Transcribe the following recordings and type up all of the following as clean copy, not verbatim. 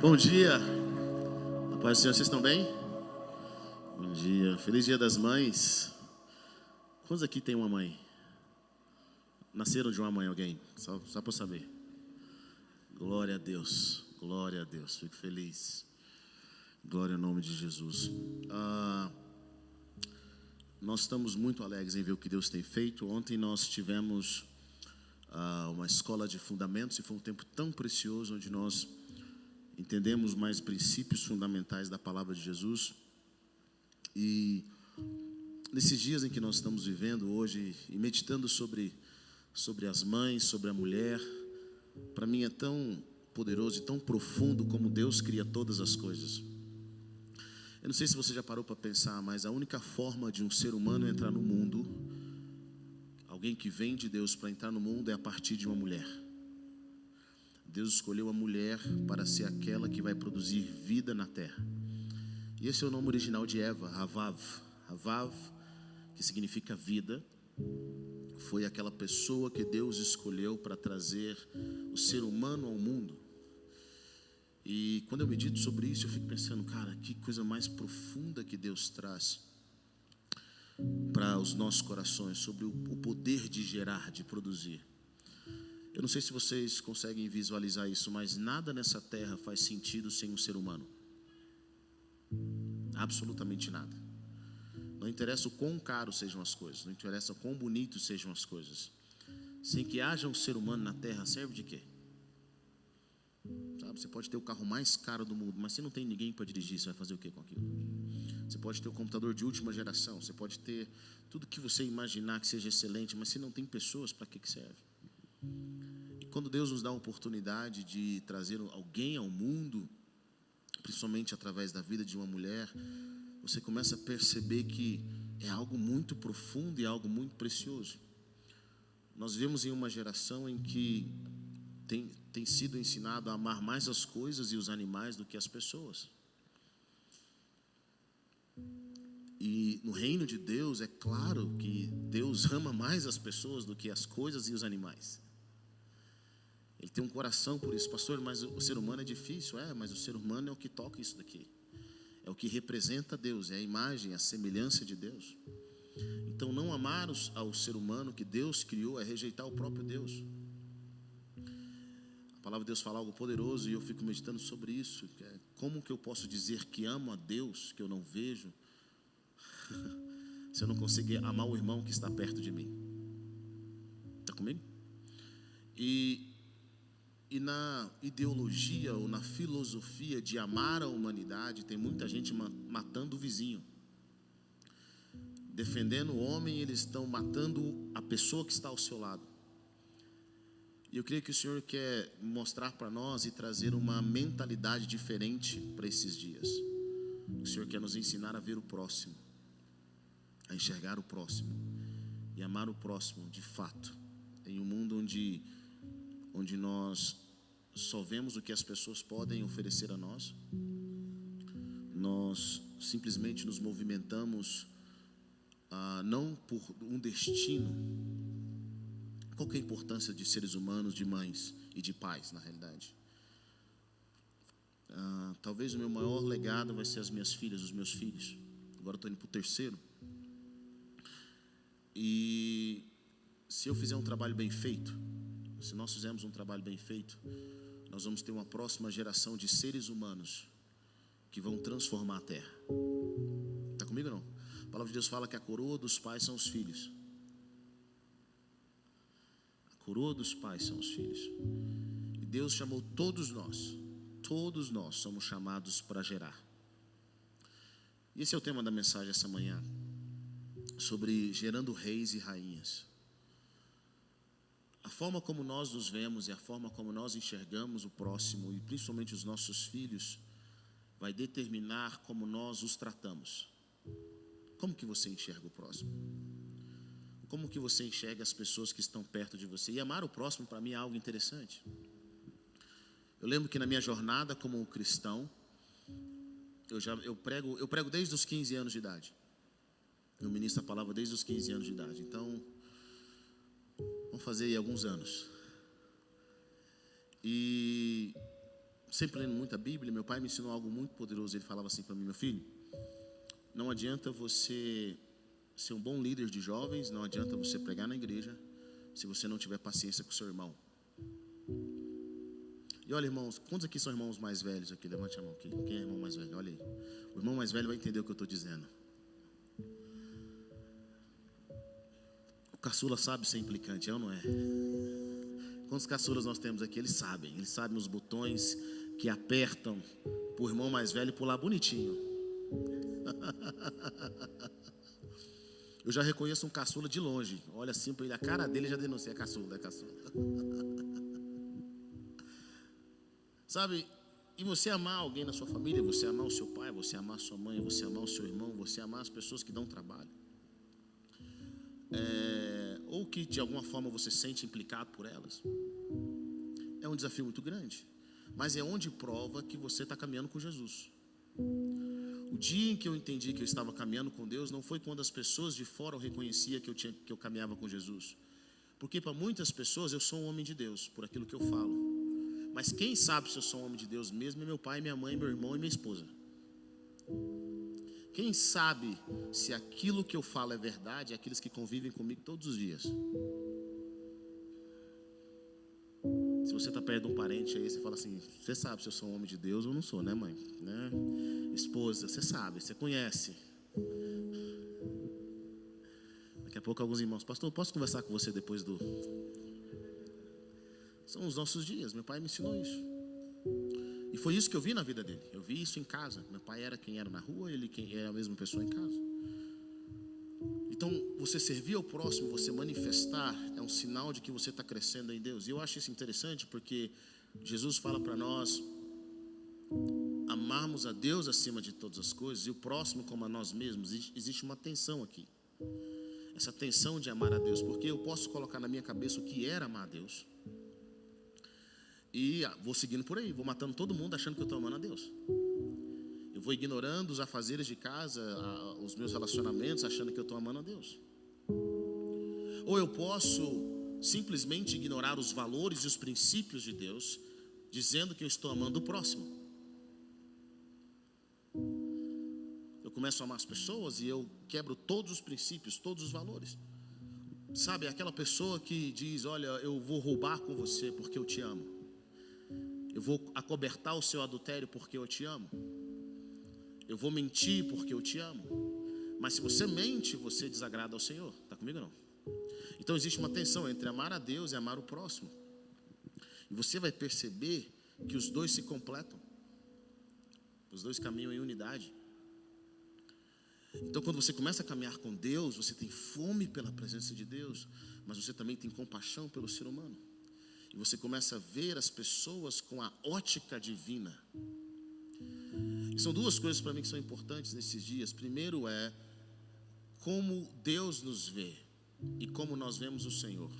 Bom dia, a paz do Senhor, vocês estão bem? Bom dia, feliz dia das mães. Quantos aqui tem uma mãe? Nasceram de uma mãe alguém? Só para eu saber. Glória a Deus, fico feliz. Glória ao nome de Jesus. Nós estamos muito alegres em ver o que Deus tem feito. Ontem nós tivemos uma escola de fundamentos e foi um tempo tão precioso onde nós entendemos mais princípios fundamentais da palavra de Jesus. E nesses dias em que nós estamos vivendo hoje e meditando sobre as mães, sobre a mulher, para mim é tão poderoso e tão profundo como Deus cria todas as coisas. Eu não sei se você já parou para pensar, mas a única forma de um ser humano entrar no mundo, alguém que vem de Deus para entrar no mundo, é a partir de uma mulher. Deus escolheu a mulher para ser aquela que vai produzir vida na terra. E esse é o nome original de Eva, Havav. Havav, que significa vida, foi aquela pessoa que Deus escolheu para trazer o ser humano ao mundo. E quando eu medito sobre isso, eu fico pensando, cara, que coisa mais profunda que Deus traz para os nossos corações, sobre o poder de gerar, de produzir. Eu não sei se vocês conseguem visualizar isso, mas nada nessa terra faz sentido sem um ser humano. Absolutamente nada. Não interessa o quão caro sejam as coisas, não interessa o quão bonitos sejam as coisas. Sem que haja um ser humano na terra, serve de quê? Sabe, você pode ter o carro mais caro do mundo, mas se não tem ninguém para dirigir, você vai fazer o quê com aquilo? Você pode ter o computador de última geração, você pode ter tudo que você imaginar que seja excelente, mas se não tem pessoas, para que serve? E quando Deus nos dá a oportunidade de trazer alguém ao mundo, principalmente através da vida de uma mulher, você começa a perceber que é algo muito profundo e algo muito precioso. Nós vivemos em uma geração em que tem sido ensinado a amar mais as coisas e os animais do que as pessoas. E no reino de Deus, é claro que Deus ama mais as pessoas do que as coisas e os animais. Ele tem um coração por isso. Pastor, mas o ser humano é difícil. Mas o ser humano é o que toca isso daqui. É o que representa Deus, é a imagem, a semelhança de Deus. Então não amar ao ser humano que Deus criou é rejeitar o próprio Deus. A palavra de Deus fala algo poderoso e eu fico meditando sobre isso. Como que eu posso dizer que amo a Deus, que eu não vejo, se eu não conseguir amar o irmão que está perto de mim? Está comigo? E na ideologia ou na filosofia de amar a humanidade, tem muita gente matando o vizinho. Defendendo o homem, eles estão matando a pessoa que está ao seu lado. E eu creio que o Senhor quer mostrar para nós e trazer uma mentalidade diferente para esses dias. O Senhor quer nos ensinar a ver o próximo, a enxergar o próximo e amar o próximo de fato. Em um mundo onde nós só vemos o que as pessoas podem oferecer a nós, nós simplesmente nos movimentamos não por um destino. Qual que é a importância de seres humanos, de mães e de pais, na realidade? Talvez o meu maior legado vai ser as minhas filhas, os meus filhos. Agora eu estou indo para o terceiro. E se eu fizer um trabalho bem feito, se nós fizermos um trabalho bem feito, nós vamos ter uma próxima geração de seres humanos que vão transformar a terra. Está comigo ou não? A palavra de Deus fala que a coroa dos pais são os filhos. A coroa dos pais são os filhos. E Deus chamou todos nós somos chamados para gerar. E esse é o tema da mensagem essa manhã, sobre gerando reis e rainhas. A forma como nós nos vemos e a forma como nós enxergamos o próximo e principalmente os nossos filhos vai determinar como nós os tratamos. Como que você enxerga o próximo? Como que você enxerga as pessoas que estão perto de você? E amar o próximo para mim é algo interessante. Eu lembro que na minha jornada como cristão, eu prego desde os 15 anos de idade. Eu ministro a palavra desde os 15 anos de idade. Então, vamos fazer aí alguns anos. E sempre lendo muita Bíblia. Meu pai me ensinou algo muito poderoso. Ele falava assim para mim: meu filho, não adianta você ser um bom líder de jovens, não adianta você pregar na igreja, se você não tiver paciência com o seu irmão. E olha, irmãos, quantos aqui são irmãos mais velhos aqui? Levante a mão aqui. Quem é irmão mais velho? Olha aí. O irmão mais velho vai entender o que eu estou dizendo. O caçula sabe ser implicante, é ou não é? Quantos caçulas nós temos aqui? Eles sabem os botões que apertam para o irmão mais velho pular bonitinho. Eu já reconheço um caçula de longe. Olha assim para ele, a cara dele já denuncia: é caçula, é caçula. Sabe, e você amar alguém na sua família, você amar o seu pai, você amar a sua mãe, você amar o seu irmão, você amar as pessoas que dão trabalho, ou que de alguma forma você se sente implicado por elas, é um desafio muito grande, mas é onde prova que você está caminhando com Jesus. O dia em que eu entendi que eu estava caminhando com Deus não foi quando as pessoas de fora reconheciam que eu caminhava com Jesus, porque para muitas pessoas eu sou um homem de Deus por aquilo que eu falo. Mas quem sabe se eu sou um homem de Deus mesmo é meu pai, minha mãe, meu irmão e minha esposa. Quem sabe se aquilo que eu falo é verdade é aqueles que convivem comigo todos os dias. Se você está perto de um parente aí, você fala assim: você sabe se eu sou um homem de Deus ou não sou, né, mãe? Né? Esposa, você sabe, você conhece. Daqui a pouco alguns irmãos: pastor, posso conversar com você depois do... São os nossos dias. Meu pai me ensinou isso. E foi isso que eu vi na vida dele. Eu vi isso em casa. Meu pai era quem era na rua, ele quem era a mesma pessoa em casa. Então, você servir ao próximo, você manifestar, é um sinal de que você está crescendo em Deus. E eu acho isso interessante porque Jesus fala para nós amarmos a Deus acima de todas as coisas e o próximo como a nós mesmos. Existe uma tensão aqui. Essa tensão de amar a Deus, porque eu posso colocar na minha cabeça o que era amar a Deus e vou seguindo por aí, vou matando todo mundo achando que eu estou amando a Deus. Eu vou ignorando os afazeres de casa, os meus relacionamentos, achando que eu estou amando a Deus. Ou eu posso simplesmente ignorar os valores e os princípios de Deus, dizendo que eu estou amando o próximo. Eu começo a amar as pessoas e eu quebro todos os princípios, todos os valores. Sabe, aquela pessoa que diz: olha, eu vou roubar com você porque eu te amo. Eu vou acobertar o seu adultério porque eu te amo. Eu vou mentir porque eu te amo. Mas se você mente, você desagrada ao Senhor. Está comigo não? Então existe uma tensão entre amar a Deus e amar o próximo. E você vai perceber que os dois se completam. Os dois caminham em unidade. Então quando você começa a caminhar com Deus, você tem fome pela presença de Deus, mas você também tem compaixão pelo ser humano. E você começa a ver as pessoas com a ótica divina. E são duas coisas para mim que são importantes nesses dias. Primeiro é como Deus nos vê e como nós vemos o Senhor.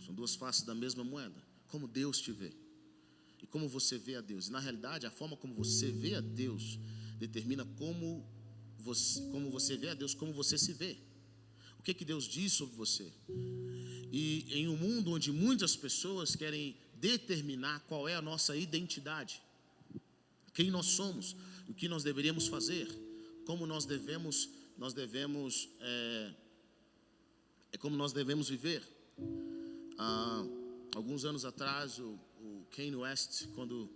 São duas faces da mesma moeda. Como Deus te vê e como você vê a Deus. E na realidade, a forma como você vê a Deus determina como você vê a Deus, como você se vê. O que Deus diz sobre você. E em um mundo onde muitas pessoas querem determinar qual é a nossa identidade, quem nós somos, o que nós deveríamos fazer, como nós devemos viver. Alguns anos atrás, o Kanye West, quando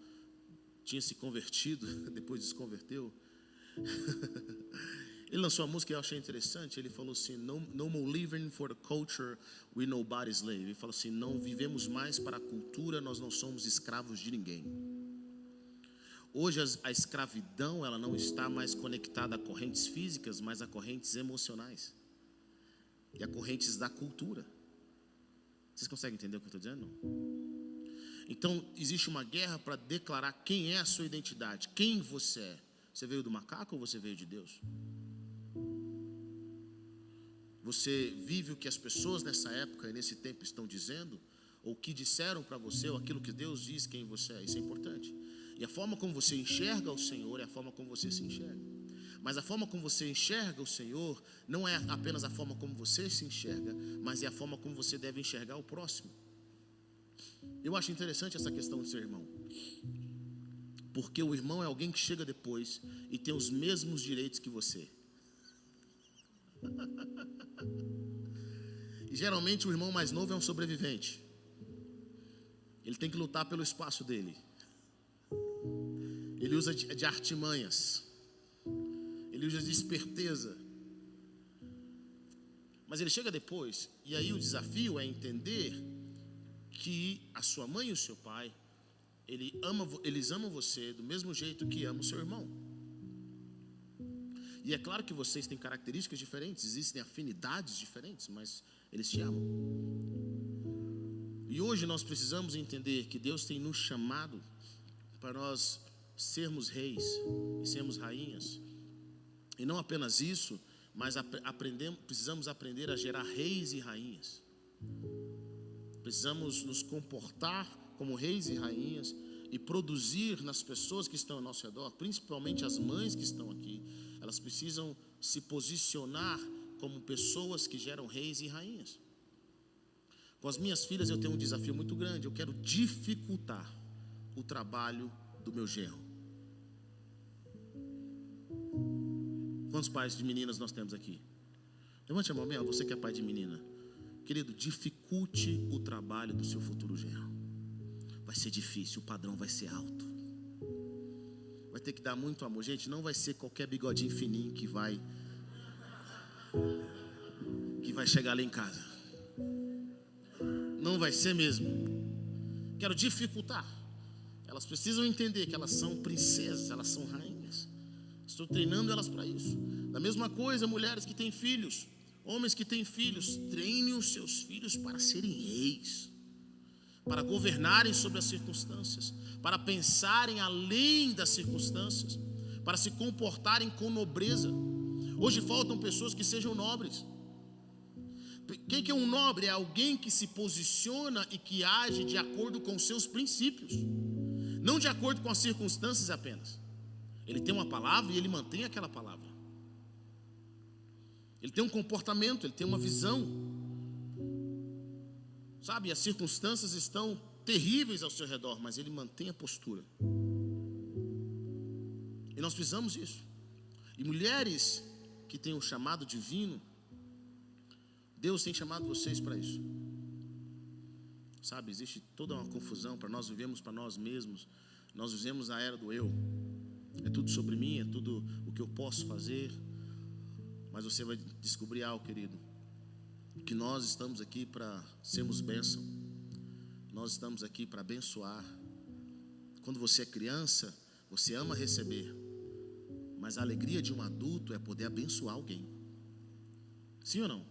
tinha se convertido, depois se converteu, ele lançou uma música que eu achei interessante. Ele falou assim: no more living for the culture, we nobody's slave. Ele falou assim: não vivemos mais para a cultura, nós não somos escravos de ninguém. Hoje a escravidão, ela não está mais conectada a correntes físicas, mas a correntes emocionais e a correntes da cultura. Vocês conseguem entender o que eu estou dizendo? Então existe uma guerra para declarar quem é a sua identidade, quem você é. Você veio do macaco ou você veio de Deus? Você vive o que as pessoas nessa época e nesse tempo estão dizendo, ou o que disseram para você, ou aquilo que Deus diz quem você é. Isso é importante. E a forma como você enxerga o Senhor é a forma como você se enxerga. Mas a forma como você enxerga o Senhor não é apenas a forma como você se enxerga, mas é a forma como você deve enxergar o próximo. Eu acho interessante essa questão de ser irmão. Porque o irmão é alguém que chega depois e tem os mesmos direitos que você. E geralmente o irmão mais novo é um sobrevivente. Ele tem que lutar pelo espaço dele. Ele usa de artimanhas. Ele usa de esperteza. Mas ele chega depois, e aí o desafio é entender que a sua mãe e o seu pai, eles amam você do mesmo jeito que ama o seu irmão. E é claro que vocês têm características diferentes, existem afinidades diferentes, mas eles te amam. E hoje nós precisamos entender que Deus tem nos chamado para nós sermos reis e sermos rainhas. E não apenas isso, mas precisamos aprender a gerar reis e rainhas. Precisamos nos comportar como reis e rainhas e produzir nas pessoas que estão ao nosso redor, principalmente as mães que estão aqui. Elas precisam se posicionar como pessoas que geram reis e rainhas. Com as minhas filhas eu tenho um desafio muito grande. Eu quero dificultar o trabalho do meu genro. Quantos pais de meninas nós temos aqui? Levante a mão, Mel, você que é pai de menina. Querido, dificulte o trabalho do seu futuro genro. Vai ser difícil, o padrão vai ser alto. Vai ter que dar muito amor. Gente, não vai ser qualquer bigodinho fininho que vai chegar lá em casa. Não vai ser mesmo. Quero dificultar. Elas precisam entender que elas são princesas, elas são rainhas. Estou treinando elas para isso. Da mesma coisa, mulheres que têm filhos, homens que têm filhos, treinem os seus filhos para serem reis, para governarem sobre as circunstâncias, para pensarem além das circunstâncias, para se comportarem com nobreza. Hoje faltam pessoas que sejam nobres. Quem que é um nobre? É alguém que se posiciona e que age de acordo com os seus princípios, não de acordo com as circunstâncias apenas. Ele tem uma palavra e ele mantém aquela palavra. Ele tem um comportamento, ele tem uma visão. Sabe, as circunstâncias estão terríveis ao seu redor, mas ele mantém a postura. E nós precisamos disso. E mulheres que têm um chamado divino, Deus tem chamado vocês para isso. Sabe, existe toda uma confusão para nós vivemos para nós mesmos. Nós vivemos a era do eu. É tudo sobre mim, é tudo o que eu posso fazer. Mas você vai descobrir algo, querido, que nós estamos aqui para sermos bênção. Nós estamos aqui para abençoar. Quando você é criança, você ama receber, mas a alegria de um adulto é poder abençoar alguém. Sim ou não?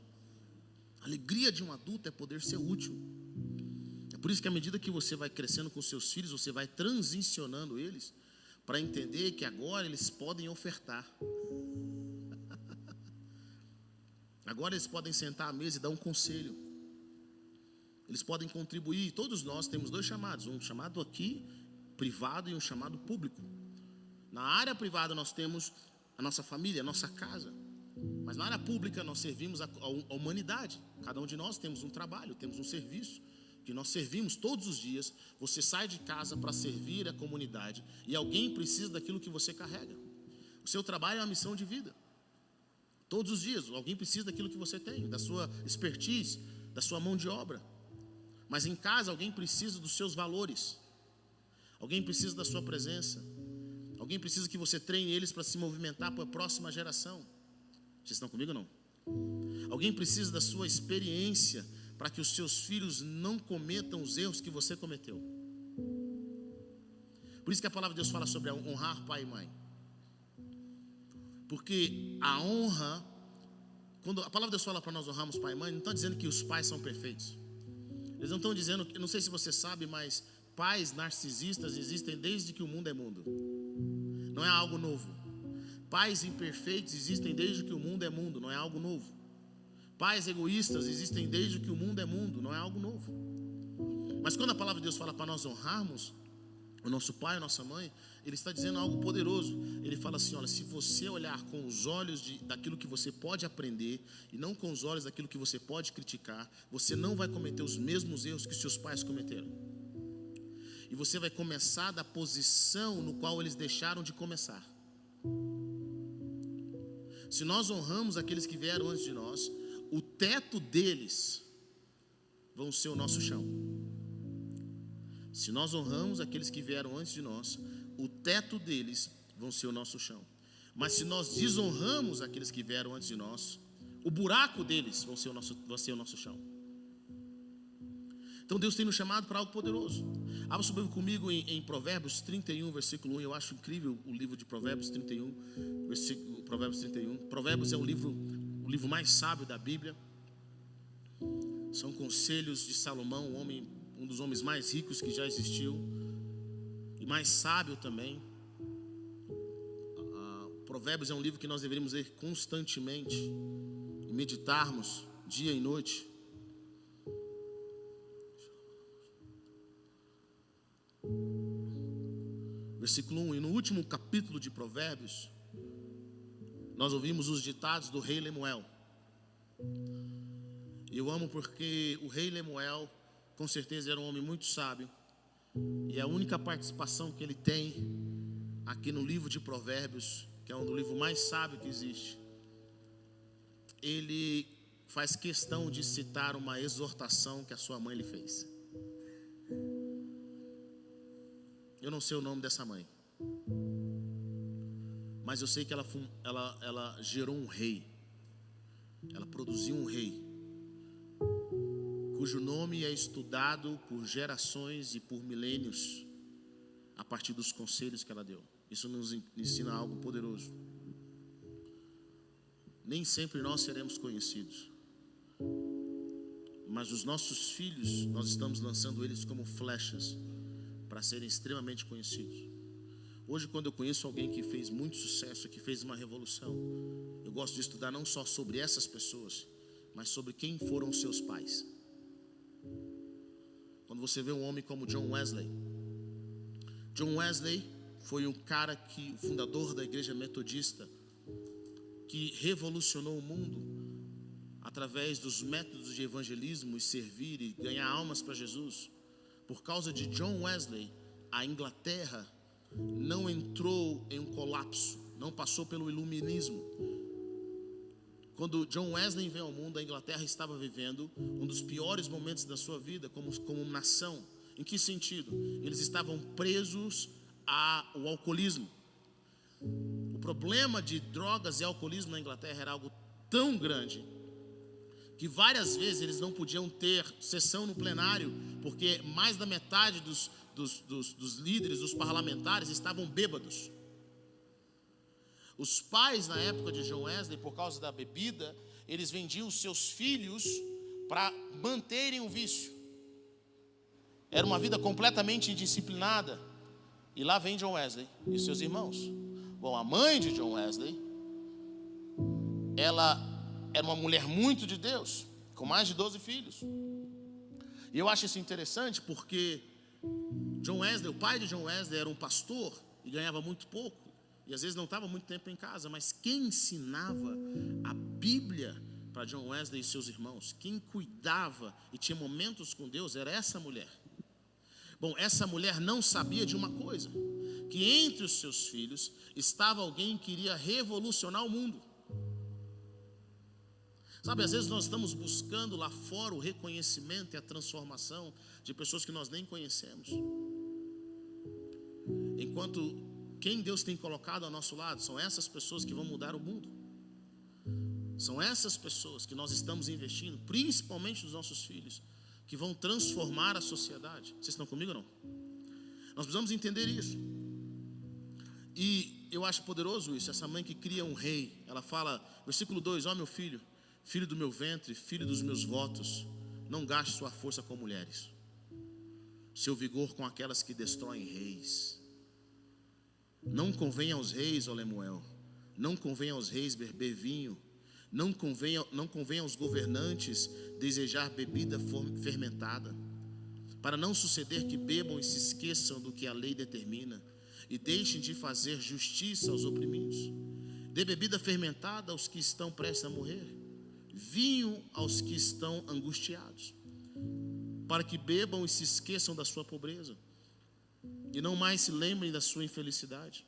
A alegria de um adulto é poder ser útil. É por isso que à medida que você vai crescendo com seus filhos, você vai transicionando eles para entender que agora eles podem ofertar. Agora eles podem sentar à mesa e dar um conselho. Eles podem contribuir. Todos nós temos dois chamados, um chamado aqui privado e um chamado público. Na área privada nós temos a nossa família, a nossa casa. Mas na área pública nós servimos a humanidade. Cada um de nós temos um trabalho, temos um serviço que nós servimos todos os dias. Você sai de casa para servir a comunidade e alguém precisa daquilo que você carrega. O seu trabalho é uma missão de vida. Todos os dias alguém precisa daquilo que você tem, da sua expertise, da sua mão de obra. Mas em casa alguém precisa dos seus valores. Alguém precisa da sua presença. Alguém precisa que você treine eles para se movimentar para a próxima geração. Vocês estão comigo ou não? Alguém precisa da sua experiência para que os seus filhos não cometam os erros que você cometeu. Por isso que a palavra de Deus fala sobre honrar pai e mãe. Porque a honra, quando a palavra de Deus fala para nós honrarmos pai e mãe, não está dizendo que os pais são perfeitos. Eles não estão dizendo, não sei se você sabe, mas pais narcisistas existem desde que o mundo é mundo. Não é algo novo. Pais imperfeitos existem desde que o mundo é mundo, não é algo novo. Pais egoístas existem desde que o mundo é mundo, não é algo novo. Mas quando a palavra de Deus fala para nós honrarmos o nosso pai, a nossa mãe, ele está dizendo algo poderoso. Ele fala assim, olha, se você olhar com os olhos daquilo que você pode aprender e não com os olhos daquilo que você pode criticar, você não vai cometer os mesmos erros que seus pais cometeram. E você vai começar da posição no qual eles deixaram de começar. Se nós honramos aqueles que vieram antes de nós, o teto deles vão ser o nosso chão. Se nós honramos aqueles que vieram antes de nós, o teto deles vão ser o nosso chão. Mas se nós desonramos aqueles que vieram antes de nós, o buraco deles vai ser o nosso chão. Então Deus tem nos chamado para algo poderoso. Abra sua Bíblia comigo em Provérbios 31, versículo 1. Eu acho incrível o livro de Provérbios 31, Provérbios 31. Provérbios é o livro mais sábio da Bíblia. São conselhos de Salomão, um dos homens mais ricos que já existiu e mais sábio também. Provérbios é um livro que nós deveríamos ler constantemente e meditarmos dia e noite. Versículo 1. E no último capítulo de Provérbios, nós ouvimos os ditados do rei Lemuel. E eu amo porque o rei Lemuel, com certeza, era um homem muito sábio. E a única participação que ele tem aqui no livro de Provérbios, que é um do livro mais sábio que existe, ele faz questão de citar uma exortação que a sua mãe lhe fez. Eu não sei o nome dessa mãe, mas eu sei que ela gerou um rei. Ela produziu um rei, cujo nome é estudado por gerações e por milênios, a partir dos conselhos que ela deu. Isso nos ensina algo poderoso. Nem sempre nós seremos conhecidos, mas os nossos filhos, nós estamos lançando eles como flechas para serem extremamente conhecidos. Hoje, quando eu conheço alguém que fez muito sucesso, que fez uma revolução, eu gosto de estudar não só sobre essas pessoas, mas sobre quem foram os seus pais. Quando você vê um homem como John Wesley foi um cara o fundador da igreja metodista, que revolucionou o mundo através dos métodos de evangelismo e servir e ganhar almas para Jesus. Por causa de John Wesley, a Inglaterra não entrou em um colapso, não passou pelo iluminismo. Quando John Wesley veio ao mundo, a Inglaterra estava vivendo um dos piores momentos da sua vida como nação. Em que sentido? Eles estavam presos ao alcoolismo. O problema de drogas e alcoolismo na Inglaterra era algo tão grande que várias vezes eles não podiam ter sessão no plenário, porque mais da metade dos líderes, dos parlamentares, estavam bêbados. Os pais, na época de John Wesley, por causa da bebida, eles vendiam os seus filhos para manterem o vício. Era uma vida completamente indisciplinada. E lá vem John Wesley e seus irmãos. Bom, a mãe de John Wesley, ela era uma mulher muito de Deus, com mais de 12 filhos. E eu acho isso interessante porque John Wesley, o pai de John Wesley, era um pastor e ganhava muito pouco. E às vezes não estava muito tempo em casa. Mas quem ensinava a Bíblia para John Wesley e seus irmãos, quem cuidava e tinha momentos com Deus, era essa mulher. Bom, essa mulher não sabia de uma coisa: que entre os seus filhos estava alguém que iria revolucionar o mundo. Sabe, às vezes nós estamos buscando lá fora o reconhecimento e a transformação de pessoas que nós nem conhecemos, enquanto quem Deus tem colocado ao nosso lado são essas pessoas que vão mudar o mundo. São essas pessoas que nós estamos investindo, principalmente nos nossos filhos, que vão transformar a sociedade. Vocês estão comigo ou não? Nós precisamos entender isso. E eu acho poderoso isso. Essa mãe que cria um rei, ela fala, versículo 2: ó meu filho, filho do meu ventre, filho dos meus votos, não gaste sua força com mulheres, seu vigor com aquelas que destroem reis. Não convém aos reis, ó Lemuel, não convém aos reis beber vinho, não convém aos governantes desejar bebida fermentada, para não suceder que bebam e se esqueçam do que a lei determina, e deixem de fazer justiça aos oprimidos. Dê bebida fermentada aos que estão prestes a morrer, vinho aos que estão angustiados, para que bebam e se esqueçam da sua pobreza. e não mais se lembrem da sua infelicidade.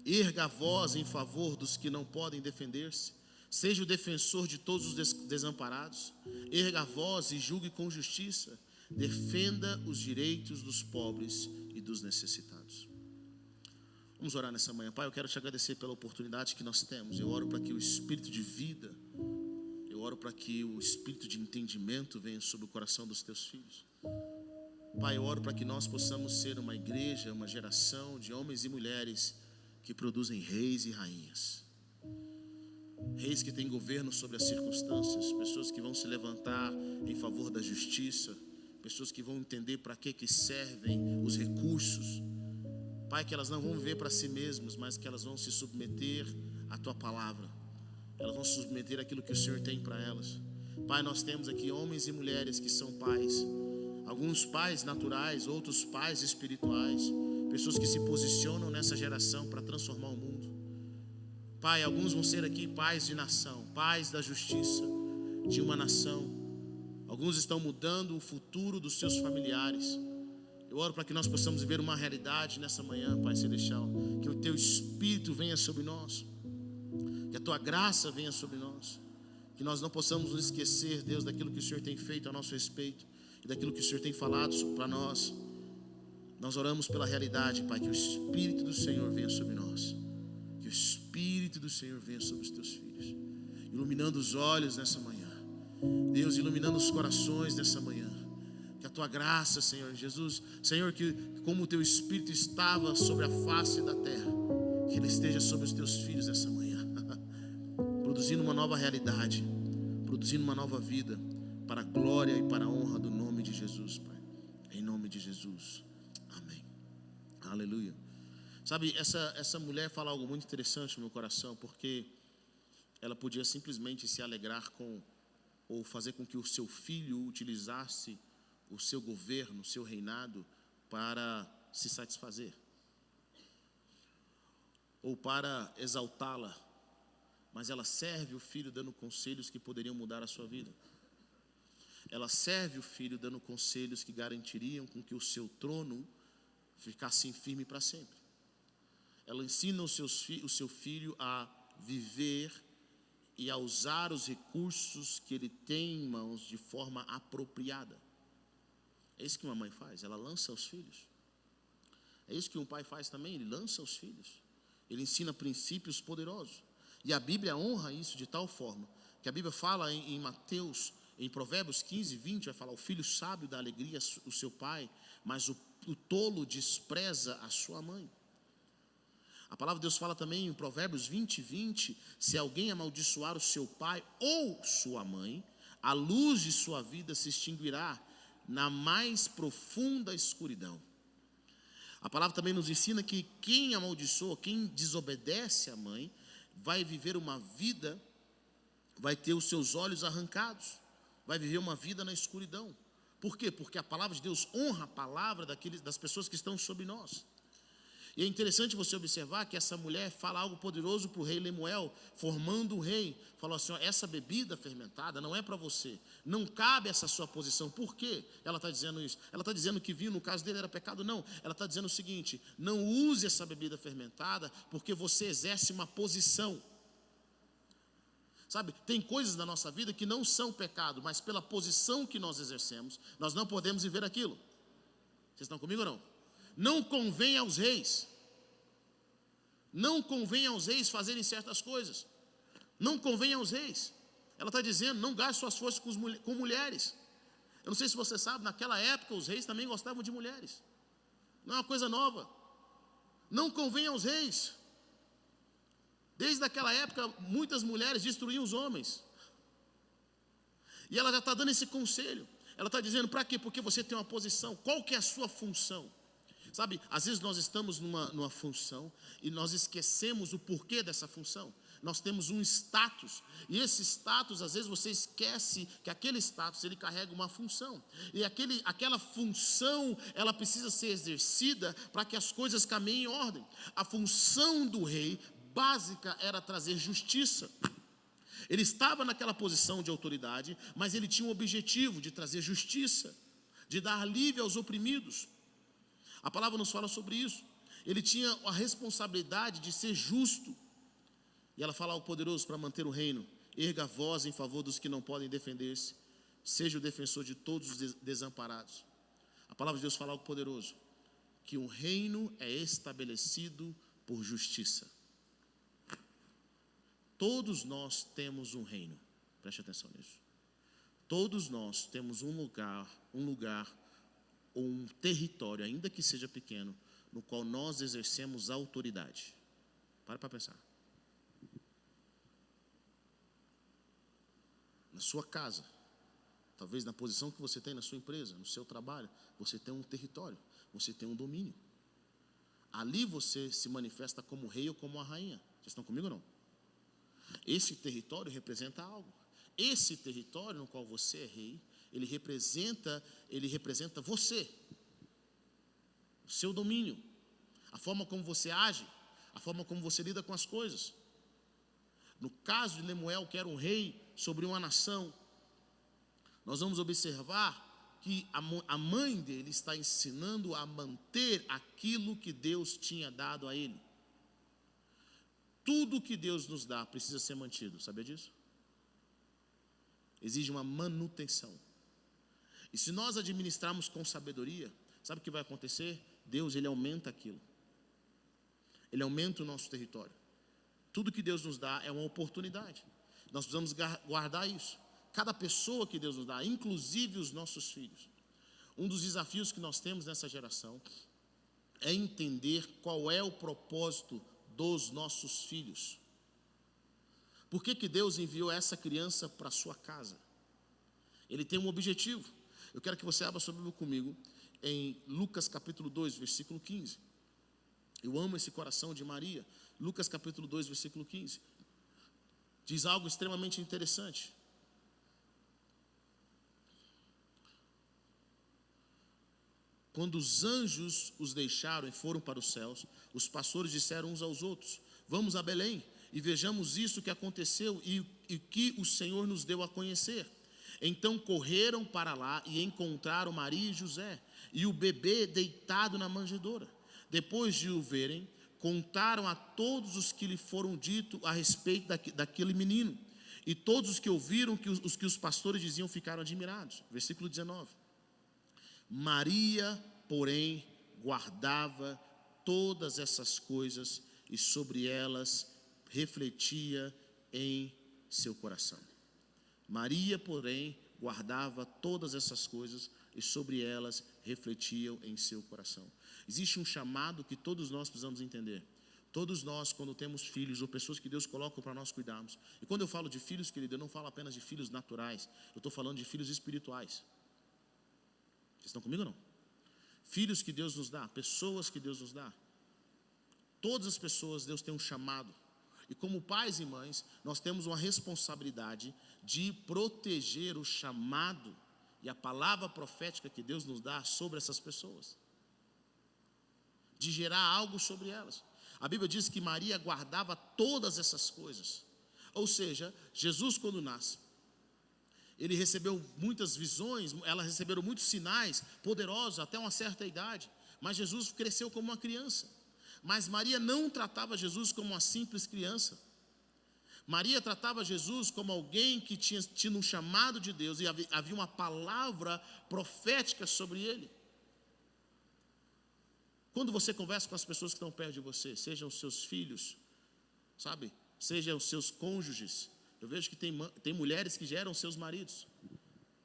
Erga a voz em favor dos que não podem defender-se. Seja o defensor de todos os desamparados. Erga a voz e julgue com justiça. Defenda os direitos dos pobres e dos necessitados. Vamos orar nessa manhã. Pai, eu quero te agradecer pela oportunidade que nós temos. Eu oro para que o espírito de vida, eu oro para que o espírito de entendimento venha sobre o coração dos teus filhos. Pai, eu oro para que nós possamos ser uma igreja, uma geração de homens e mulheres que produzem reis e rainhas. Reis que têm governo sobre as circunstâncias, pessoas que vão se levantar em favor da justiça, pessoas que vão entender para que servem os recursos. Pai, que elas não vão viver para si mesmas, mas que elas vão se submeter à Tua palavra. Elas vão se submeter àquilo que o Senhor tem para elas. Pai, nós temos aqui homens e mulheres que são pais. Alguns pais naturais, outros pais espirituais. Pessoas que se posicionam nessa geração para transformar o mundo. Pai, alguns vão ser aqui pais de nação, pais da justiça de uma nação. Alguns estão mudando o futuro dos seus familiares. Eu oro para que nós possamos viver uma realidade nessa manhã, Pai Celestial. Que o Teu Espírito venha sobre nós. Que a Tua graça venha sobre nós. Que nós não possamos nos esquecer, Deus, daquilo que o Senhor tem feito a nosso respeito. E daquilo que o Senhor tem falado para nós. Nós oramos pela realidade, Pai, que o Espírito do Senhor venha sobre nós. Que o Espírito do Senhor venha sobre os Teus filhos. Iluminando os olhos nessa manhã. Deus, iluminando os corações nessa manhã. Que a Tua graça, Senhor Jesus, Senhor, que como o Teu Espírito estava sobre a face da terra, que Ele esteja sobre os Teus filhos nessa manhã. Produzindo uma nova realidade. Produzindo uma nova vida. Para a glória e para a honra do nome de Jesus, Pai. Em nome de Jesus. Amém. Aleluia. Sabe, essa mulher fala algo muito interessante no meu coração, porque ela podia simplesmente se alegrar com, ou fazer com que o seu filho utilizasse o seu governo, o seu reinado, para se satisfazer, ou para exaltá-la. Mas ela serve o filho dando conselhos que poderiam mudar a sua vida. Ela serve o filho dando conselhos que garantiriam com que o seu trono ficasse firme para sempre. Ela ensina o seu filho a viver e a usar os recursos que ele tem em mãos de forma apropriada. É isso que uma mãe faz, ela lança os filhos. É isso que um pai faz também, ele lança os filhos. Ele ensina princípios poderosos. E a Bíblia honra isso de tal forma, que a Bíblia fala em Mateus, em Provérbios 15, 20, vai falar: o filho sábio dá alegria ao seu pai, mas o tolo despreza a sua mãe. A palavra de Deus fala também em Provérbios 20, 20, se alguém amaldiçoar o seu pai ou sua mãe, a luz de sua vida se extinguirá na mais profunda escuridão. A palavra também nos ensina que quem amaldiçoa, quem desobedece à mãe, vai viver uma vida, vai ter os seus olhos arrancados, vai viver uma vida na escuridão. Por quê? Porque a palavra de Deus honra a palavra das pessoas que estão sobre nós. E é interessante você observar que essa mulher fala algo poderoso para o rei Lemuel, formando o rei. Falou assim: ó, essa bebida fermentada não é para você, não cabe essa sua posição. Por quê ela está dizendo isso? Ela está dizendo que vinho, no caso dele, era pecado? Não, ela está dizendo o seguinte: não use essa bebida fermentada, porque você exerce uma posição. Sabe, tem coisas na nossa vida que não são pecado, mas pela posição que nós exercemos, nós não podemos viver aquilo. Vocês estão comigo ou não? Não convém aos reis. Não convém aos reis fazerem certas coisas. Não convém aos reis. Ela está dizendo: não gaste suas forças com mulheres. Eu não sei se você sabe, naquela época os reis também gostavam de mulheres. Não é uma coisa nova. Não convém aos reis. Desde aquela época, muitas mulheres destruíam os homens. E ela já está dando esse conselho. Ela está dizendo: para quê? Porque você tem uma posição. Qual que é a sua função? Sabe, às vezes nós estamos numa função e nós esquecemos o porquê dessa função. Nós temos um status, e esse status, às vezes você esquece que aquele status, ele carrega uma função. E aquela função, ela precisa ser exercida para que as coisas caminhem em ordem. A função do rei básica era trazer justiça. Ele estava naquela posição de autoridade, mas ele tinha um objetivo de trazer justiça, de dar alívio aos oprimidos. A palavra nos fala sobre isso. Ele tinha a responsabilidade de ser justo. E ela fala ao poderoso para manter o reino: erga a voz em favor dos que não podem defender-se, seja o defensor de todos os desamparados. A palavra de Deus fala ao poderoso que um reino é estabelecido por justiça. Todos nós temos um reino, preste atenção nisso. Todos nós temos um lugar ou um território, ainda que seja pequeno, no qual nós exercemos autoridade. Para pensar. Na sua casa, talvez na posição que você tem na sua empresa, no seu trabalho, você tem um território, você tem um domínio. Ali você se manifesta como rei ou como a rainha. Vocês estão comigo ou não? Esse território representa algo. Esse território no qual você é rei, ele representa você, o seu domínio, a forma como você age, a forma como você lida com as coisas. No caso de Lemuel, que era um rei sobre uma nação, nós vamos observar que a mãe dele está ensinando a manter aquilo que Deus tinha dado a ele. Tudo que Deus nos dá precisa ser mantido, sabia disso? Exige uma manutenção. E se nós administrarmos com sabedoria, sabe o que vai acontecer? Deus, ele aumenta aquilo. Ele aumenta o nosso território. Tudo que Deus nos dá é uma oportunidade. Nós precisamos guardar isso. Cada pessoa que Deus nos dá, inclusive os nossos filhos. Um dos desafios que nós temos nessa geração é entender qual é o propósito dos nossos filhos. Por que Deus enviou essa criança para a sua casa? Ele tem um objetivo. Eu quero que você abra sua Bíblia comigo em Lucas capítulo 2, versículo 15. Eu amo esse coração de Maria. Lucas capítulo 2, versículo 15. Diz algo extremamente interessante. Quando os anjos os deixaram e foram para os céus, os pastores disseram uns aos outros: vamos a Belém e vejamos isso que aconteceu e que o Senhor nos deu a conhecer. Então correram para lá e encontraram Maria e José e o bebê deitado na manjedoura. Depois de o verem, contaram a todos os que lhe foram dito a respeito daquele menino. E todos os que ouviram os que os pastores diziam ficaram admirados. Versículo 19. Maria, porém, guardava todas essas coisas e sobre elas refletia em seu coração. Maria, porém, guardava todas essas coisas e sobre elas refletiam em seu coração. Existe um chamado que todos nós precisamos entender. Todos nós, quando temos filhos ou pessoas que Deus coloca para nós cuidarmos. E quando eu falo de filhos, querido, eu não falo apenas de filhos naturais. Eu estou falando de filhos espirituais. Vocês estão comigo ou não? Filhos que Deus nos dá, pessoas que Deus nos dá. Todas as pessoas, Deus tem um chamado. E como pais e mães, nós temos uma responsabilidade de proteger o chamado e a palavra profética que Deus nos dá sobre essas pessoas. De gerar algo sobre elas. A Bíblia diz que Maria guardava todas essas coisas. Ou seja, Jesus quando nasce, ele recebeu muitas visões, elas receberam muitos sinais poderosos até uma certa idade. Mas Jesus cresceu como uma criança. Mas Maria não tratava Jesus como uma simples criança. Maria tratava Jesus como alguém que tinha tido um chamado de Deus e havia uma palavra profética sobre ele. Quando você conversa com as pessoas que estão perto de você, sejam os seus filhos, sabe? Sejam os seus cônjuges. Eu vejo que tem mulheres que geram seus maridos.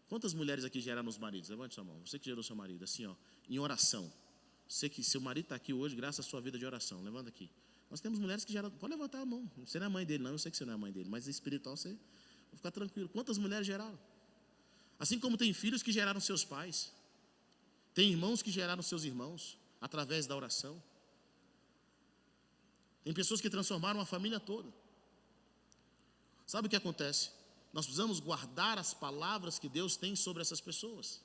Quantas mulheres aqui geraram os maridos? Levante sua mão. Você que gerou seu marido, assim, ó, em oração. Você que seu marido está aqui hoje graças à sua vida de oração. Levanta aqui. Nós temos mulheres que geram. Pode levantar a mão. Você não é mãe dele, não. Eu sei que você não é mãe dele. Mas espiritual você vai ficar tranquilo. Quantas mulheres geraram? Assim como tem filhos que geraram seus pais. Tem irmãos que geraram seus irmãos através da oração. Tem pessoas que transformaram a família toda. Sabe o que acontece? Nós precisamos guardar as palavras que Deus tem sobre essas pessoas.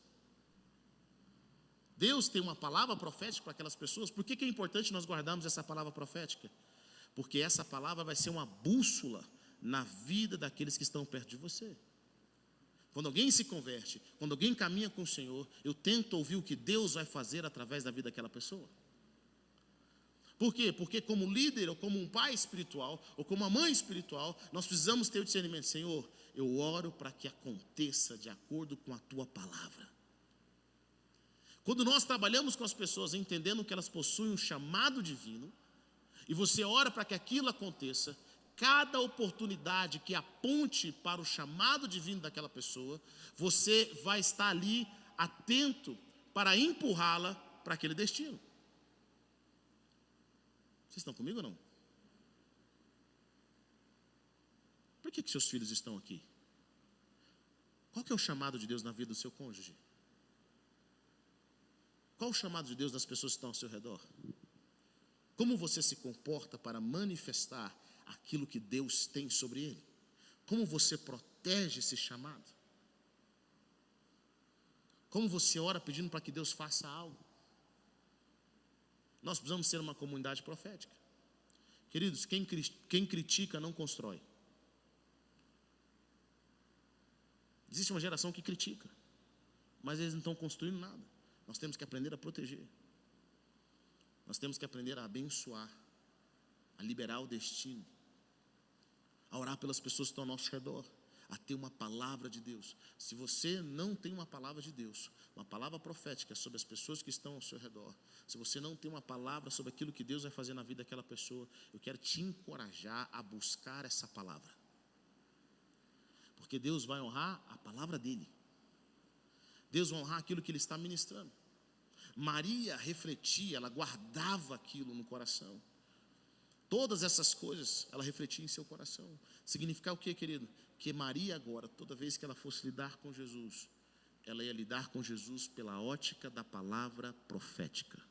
Deus tem uma palavra profética para aquelas pessoas. Por que é importante nós guardarmos essa palavra profética? Porque essa palavra vai ser uma bússola na vida daqueles que estão perto de você. Quando alguém se converte, quando alguém caminha com o Senhor, eu tento ouvir o que Deus vai fazer através da vida daquela pessoa. Por quê? Porque como líder, ou como um pai espiritual, ou como uma mãe espiritual, nós precisamos ter o discernimento. Senhor, eu oro para que aconteça de acordo com a tua palavra. Quando nós trabalhamos com as pessoas entendendo que elas possuem um chamado divino, e você ora para que aquilo aconteça, cada oportunidade que aponte para o chamado divino daquela pessoa, você vai estar ali atento para empurrá-la para aquele destino. Vocês estão comigo ou não? Por que seus filhos estão aqui? Qual que é o chamado de Deus na vida do seu cônjuge? Qual o chamado de Deus das pessoas que estão ao seu redor? Como você se comporta para manifestar aquilo que Deus tem sobre ele? Como você protege esse chamado? Como você ora pedindo para que Deus faça algo? Nós precisamos ser uma comunidade profética. Queridos, quem critica não constrói. Existe uma geração que critica, mas eles não estão construindo nada. Nós temos que aprender a proteger. Nós temos que aprender a abençoar, a liberar o destino, a orar pelas pessoas que estão ao nosso redor, a ter uma palavra de Deus. Se você não tem uma palavra de Deus, uma palavra profética sobre as pessoas que estão ao seu redor, se você não tem uma palavra sobre aquilo que Deus vai fazer na vida daquela pessoa, eu quero te encorajar a buscar essa palavra. Porque Deus vai honrar a palavra dele. Deus vai honrar aquilo que ele está ministrando. Maria refletia, ela guardava aquilo no coração. Todas essas coisas, ela refletia em seu coração. Significar o que, querido? Que Maria agora, toda vez que ela fosse lidar com Jesus, ela ia lidar com Jesus pela ótica da palavra profética.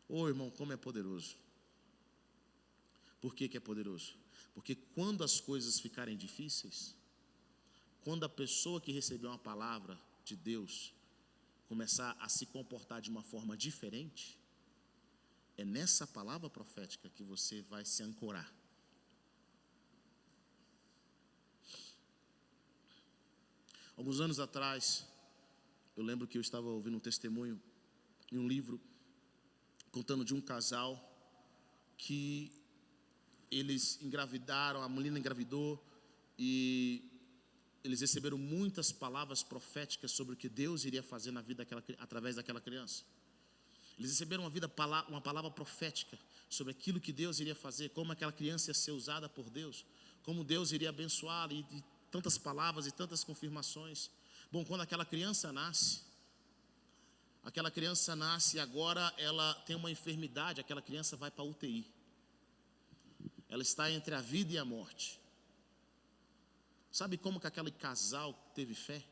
Irmão, como é poderoso. Por que é poderoso? Porque quando as coisas ficarem difíceis, quando a pessoa que recebeu uma palavra de Deus começar a se comportar de uma forma diferente, é nessa palavra profética que você vai se ancorar. Alguns anos atrás, eu lembro que eu estava ouvindo um testemunho em um livro, contando de um casal que eles engravidaram, a menina engravidou e eles receberam muitas palavras proféticas sobre o que Deus iria fazer na vida através daquela criança. Eles receberam uma palavra profética sobre aquilo que Deus iria fazer, como aquela criança ia ser usada por Deus, como Deus iria abençoá-la, e tantas palavras e tantas confirmações. Bom, quando aquela criança nasce e agora ela tem uma enfermidade, aquela criança vai para a UTI. Ela está entre a vida e a morte. Sabe como que aquele casal teve fé?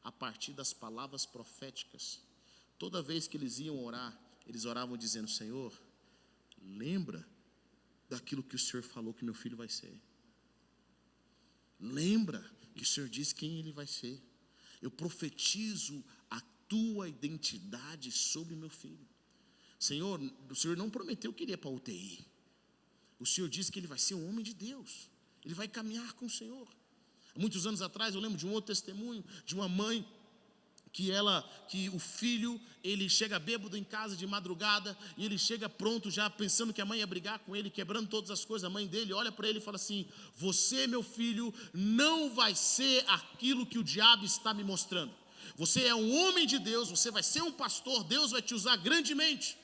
A partir das palavras proféticas. Toda vez que eles iam orar, eles oravam dizendo: Senhor, lembra daquilo que o Senhor falou que meu filho vai ser. Lembra que o Senhor disse quem ele vai ser. Eu profetizo a tua identidade sobre meu filho. Senhor, o Senhor não prometeu que ele ia para a UTI. O Senhor disse que ele vai ser um homem de Deus. Ele vai caminhar com o Senhor. Há muitos anos atrás eu lembro de um outro testemunho de uma mãe que o filho, ele chega bêbado em casa de madrugada e ele chega pronto já pensando que a mãe ia brigar com ele, quebrando todas as coisas. A mãe dele olha para ele e fala assim: você, meu filho, não vai ser aquilo que o diabo está me mostrando. Você é um homem de Deus, você vai ser um pastor, Deus vai te usar grandemente.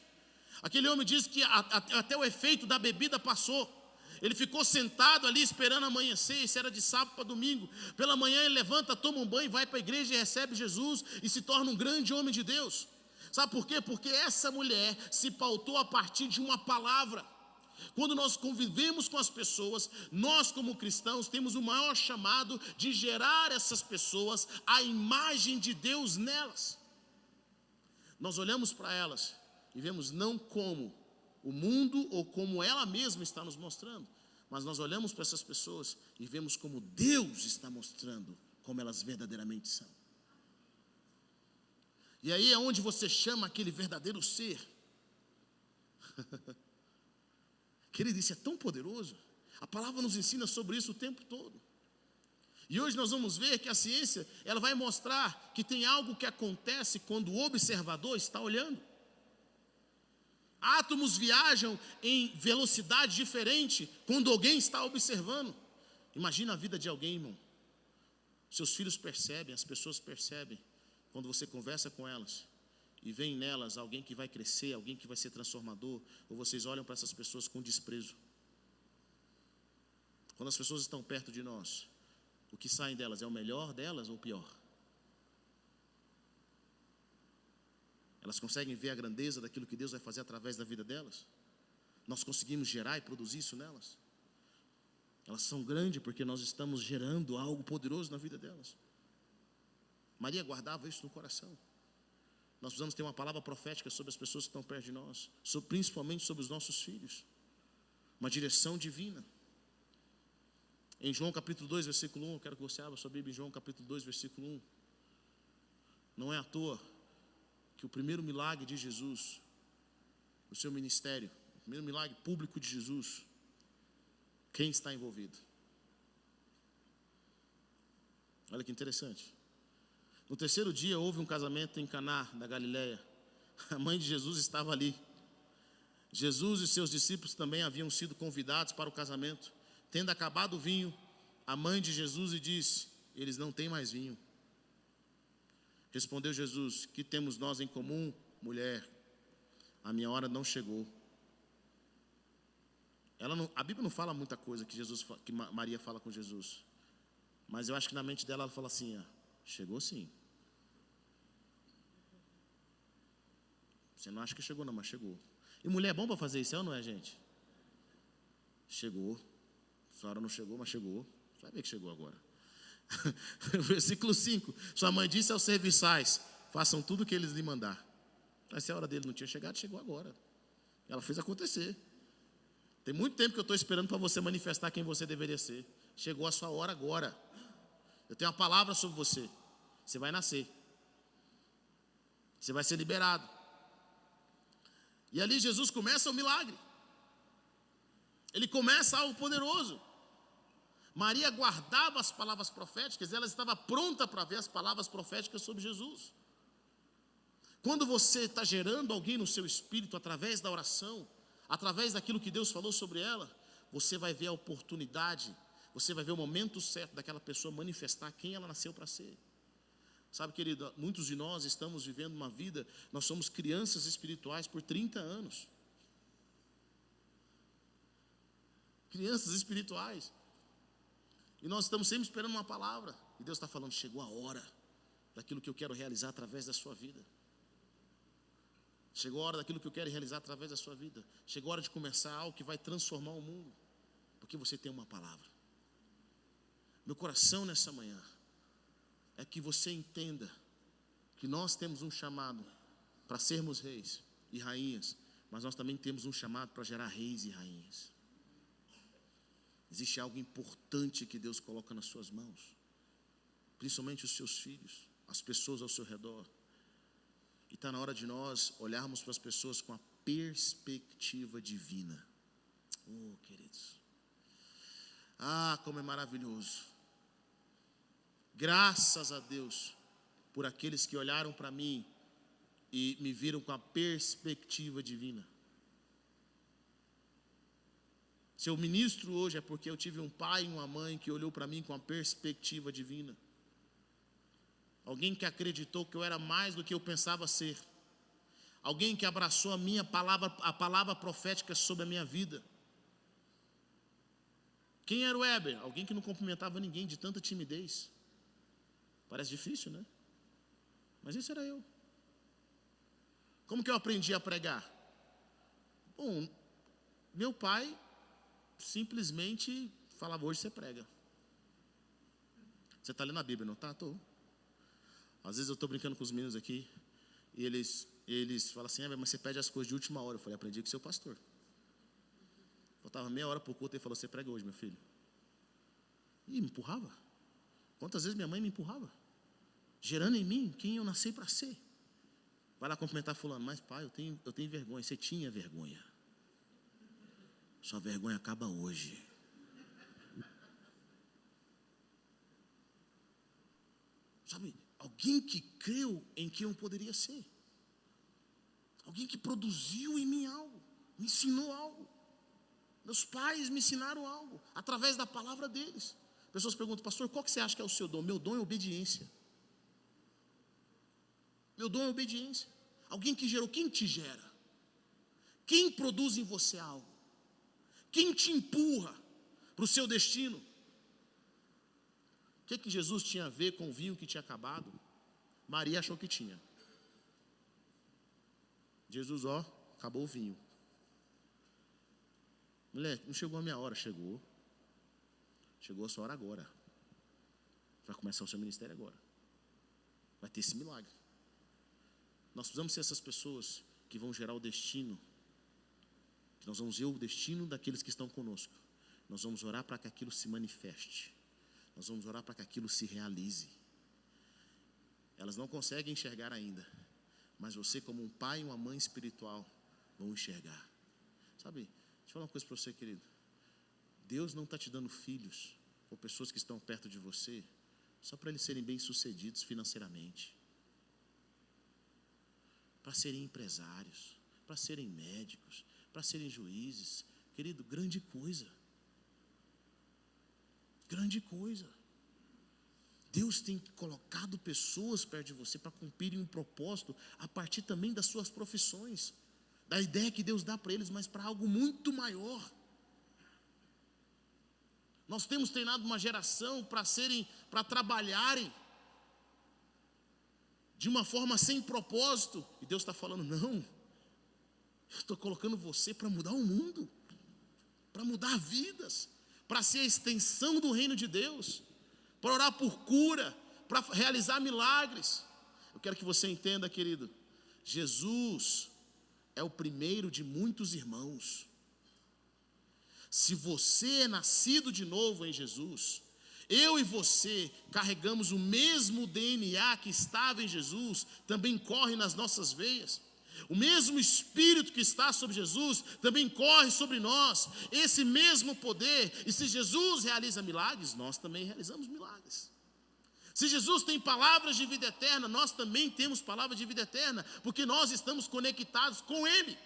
Aquele homem diz que até o efeito da bebida passou. Ele ficou sentado ali esperando amanhecer. Isso era de sábado para domingo. Pela manhã ele levanta, toma um banho, vai para a igreja e recebe Jesus e se torna um grande homem de Deus. Sabe por quê? Porque essa mulher se pautou a partir de uma palavra. Quando nós convivemos com as pessoas, nós como cristãos temos o maior chamado de gerar essas pessoas a imagem de Deus nelas. Nós olhamos para elas e vemos não como o mundo ou como ela mesma está nos mostrando, mas nós olhamos para essas pessoas e vemos como Deus está mostrando como elas verdadeiramente são. E aí é onde você chama aquele verdadeiro ser. Querido, isso é tão poderoso, A palavra nos ensina sobre isso o tempo todo. E hoje nós vamos ver que a ciência, ela vai mostrar que tem algo que acontece quando o observador está olhando. Átomos viajam em velocidade diferente quando alguém está observando. Imagina a vida de alguém, irmão. Seus filhos percebem, as pessoas percebem, quando você conversa com elas, e vem nelas alguém que vai crescer, alguém que vai ser transformador, ou vocês olham para essas pessoas com desprezo. Quando as pessoas estão perto de nós, o que sai delas é o melhor delas ou o pior? Elas conseguem ver a grandeza daquilo que Deus vai fazer através da vida delas? Nós conseguimos gerar e produzir isso nelas? Elas são grandes porque nós estamos gerando algo poderoso na vida delas. Maria guardava isso no coração. Nós precisamos ter uma palavra profética sobre as pessoas que estão perto de nós, principalmente sobre os nossos filhos. Uma direção divina. Em João capítulo 2, versículo 1, eu quero que você abra sua Bíblia em João capítulo 2, versículo 1. Não é à toa que o primeiro milagre de Jesus, o seu ministério, o primeiro milagre público de Jesus, quem está envolvido? Olha que interessante. No terceiro dia houve um casamento em Caná da Galileia. A mãe de Jesus estava ali. Jesus e seus discípulos também haviam sido convidados para o casamento. Tendo acabado o vinho, a mãe de Jesus lhe disse: eles não têm mais vinho. Respondeu Jesus: que temos nós em comum, mulher? A minha hora não chegou. A Bíblia não fala muita coisa que Maria fala com Jesus, mas eu acho que na mente dela ela fala assim: chegou sim. Você não acha que chegou não, mas chegou. E mulher é bom para fazer isso, é ou não é, gente? Chegou. A senhora não chegou, mas chegou. Você vai ver que chegou agora. Versículo 5. Sua mãe disse aos serviçais: façam tudo o que eles lhe mandar. Mas se a hora dele não tinha chegado, chegou agora. Ela fez acontecer. Tem muito tempo que eu estou esperando para você manifestar quem você deveria ser. Chegou a sua hora agora. Eu tenho uma palavra sobre você. Você vai nascer. Você vai ser liberado. E ali Jesus começa o milagre. Ele começa algo poderoso. Maria guardava as palavras proféticas, ela estava pronta para ver as palavras proféticas sobre Jesus. Quando você está gerando alguém no seu espírito através da oração, através daquilo que Deus falou sobre ela, você vai ver a oportunidade, você vai ver o momento certo daquela pessoa manifestar quem ela nasceu para ser. Sabe, querido, muitos de nós estamos vivendo uma vida, nós somos crianças espirituais por 30 anos. Crianças espirituais. E nós estamos sempre esperando uma palavra. E Deus está falando: chegou a hora daquilo que eu quero realizar através da sua vida. Chegou a hora daquilo que eu quero realizar através da sua vida. Chegou a hora de começar algo que vai transformar o mundo. Porque você tem uma palavra. Meu coração nessa manhã é que você entenda que nós temos um chamado para sermos reis e rainhas, mas nós também temos um chamado para gerar reis e rainhas. Existe algo importante que Deus coloca nas suas mãos, principalmente os seus filhos, as pessoas ao seu redor. E está na hora de nós olharmos para as pessoas com a perspectiva divina. Oh, queridos, como é maravilhoso. Graças a Deus por aqueles que olharam para mim e me viram com a perspectiva divina. Se eu ministro hoje é porque eu tive um pai e uma mãe que olhou para mim com a perspectiva divina. Alguém que acreditou que eu era mais do que eu pensava ser. Alguém que abraçou a palavra profética sobre a minha vida. Quem era o Heber? Alguém que não cumprimentava ninguém, de tanta timidez. Parece difícil, né? Mas esse era eu. Como que eu aprendi a pregar? Bom, meu pai simplesmente falava: hoje você prega. Você está lendo a Bíblia, não está? Estou. Às vezes eu estou brincando com os meninos aqui e eles falam assim: mas você pede as coisas de última hora. Eu falei: aprendi com o seu pastor. Faltava meia hora para o culto e ele falou: você prega hoje, meu filho. E me empurrava. Quantas vezes minha mãe me empurrava, gerando em mim quem eu nasci para ser. Vai lá cumprimentar fulano: mas pai, eu tenho vergonha. Você tinha vergonha. Sua vergonha acaba hoje. alguém que creu em quem eu poderia ser. Alguém que produziu em mim algo, me ensinou algo. Meus pais me ensinaram algo, através da palavra deles. Pessoas perguntam, pastor, qual que você acha que é o seu dom? Meu dom é obediência. Meu dom é obediência. Alguém que gerou, quem te gera? Quem produz em você algo? Quem te empurra para o seu destino? O que Jesus tinha a ver com o vinho que tinha acabado? Maria achou que tinha. Jesus, acabou o vinho. Mulher, não chegou a minha hora. Chegou. Chegou a sua hora agora. Vai começar o seu ministério agora. Vai ter esse milagre. Nós precisamos ser essas pessoas que vão gerar o destino. Que nós vamos ver o destino daqueles que estão conosco. Nós vamos orar para que aquilo se manifeste. Nós vamos orar para que aquilo se realize. Elas não conseguem enxergar ainda, mas você, como um pai e uma mãe espiritual, vão enxergar. Sabe, deixa eu falar uma coisa para você, querido. Deus não está te dando filhos ou pessoas que estão perto de você só para eles serem bem-sucedidos financeiramente, para serem empresários, para serem médicos, para serem juízes. Querido, grande coisa. Grande coisa. Deus tem colocado pessoas perto de você para cumprirem um propósito a partir também das suas profissões, da ideia que Deus dá para eles, mas para algo muito maior. Nós temos treinado uma geração para trabalharem de uma forma sem propósito, e Deus está falando, não, eu estou colocando você para mudar o mundo, para mudar vidas, para ser a extensão do reino de Deus, para orar por cura, para realizar milagres. Eu quero que você entenda, querido, Jesus é o primeiro de muitos irmãos. Se você é nascido de novo em Jesus, eu e você carregamos o mesmo DNA que estava em Jesus, também corre nas nossas veias. O mesmo Espírito que está sobre Jesus também corre sobre nós. Esse mesmo poder. E se Jesus realiza milagres, nós também realizamos milagres. Se Jesus tem palavras de vida eterna, nós também temos palavras de vida eterna, porque nós estamos conectados com Ele.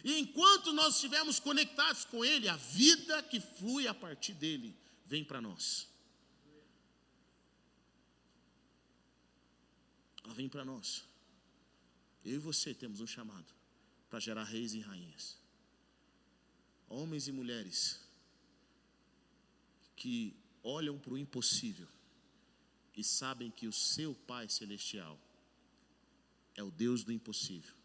E enquanto nós estivermos conectados com Ele, a vida que flui a partir dele vem para nós. Ela vem para nós. Eu e você temos um chamado para gerar reis e rainhas. Homens e mulheres que olham para o impossível e sabem que o seu Pai Celestial é o Deus do impossível.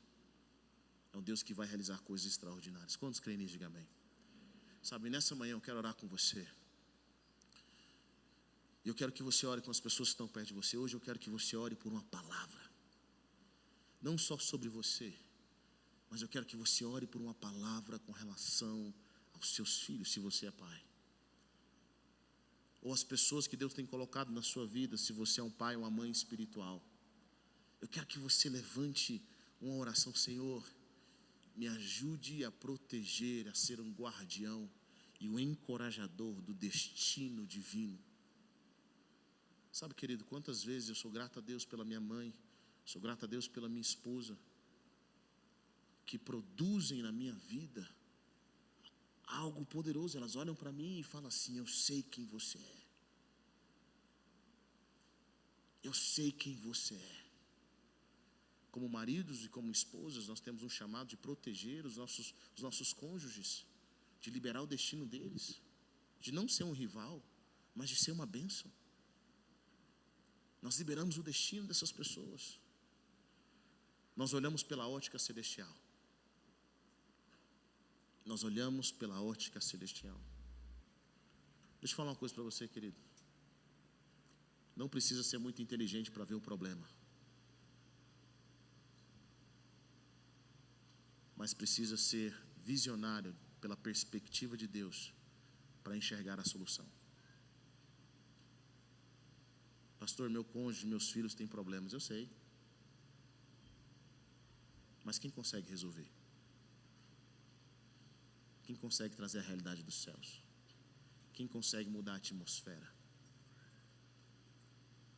É um Deus que vai realizar coisas extraordinárias. Quantos creem nisso? Diga amém. Sabe, nessa manhã eu quero orar com você. Eu quero que você ore com as pessoas que estão perto de você. Hoje eu quero que você ore por uma palavra. Não só sobre você, mas eu quero que você ore por uma palavra com relação aos seus filhos, se você é pai. Ou as pessoas que Deus tem colocado na sua vida, se você é um pai ou uma mãe espiritual. Eu quero que você levante uma oração, Senhor, me ajude a proteger, a ser um guardião e um encorajador do destino divino. Sabe, querido, quantas vezes eu sou grato a Deus pela minha mãe, sou grato a Deus pela minha esposa, que produzem na minha vida algo poderoso. Elas olham para mim e falam assim, eu sei quem você é. Eu sei quem você é. Como maridos e como esposas, nós temos um chamado de proteger os nossos cônjuges, de liberar o destino deles, de não ser um rival, mas de ser uma bênção. Nós liberamos o destino dessas pessoas. Nós olhamos pela ótica celestial. Nós olhamos pela ótica celestial. Deixa eu falar uma coisa para você, querido. Não precisa ser muito inteligente para ver o problema, mas precisa ser visionário pela perspectiva de Deus para enxergar a solução. Pastor, meu cônjuge, meus filhos têm problemas, eu sei. Mas quem consegue resolver? Quem consegue trazer a realidade dos céus? Quem consegue mudar a atmosfera?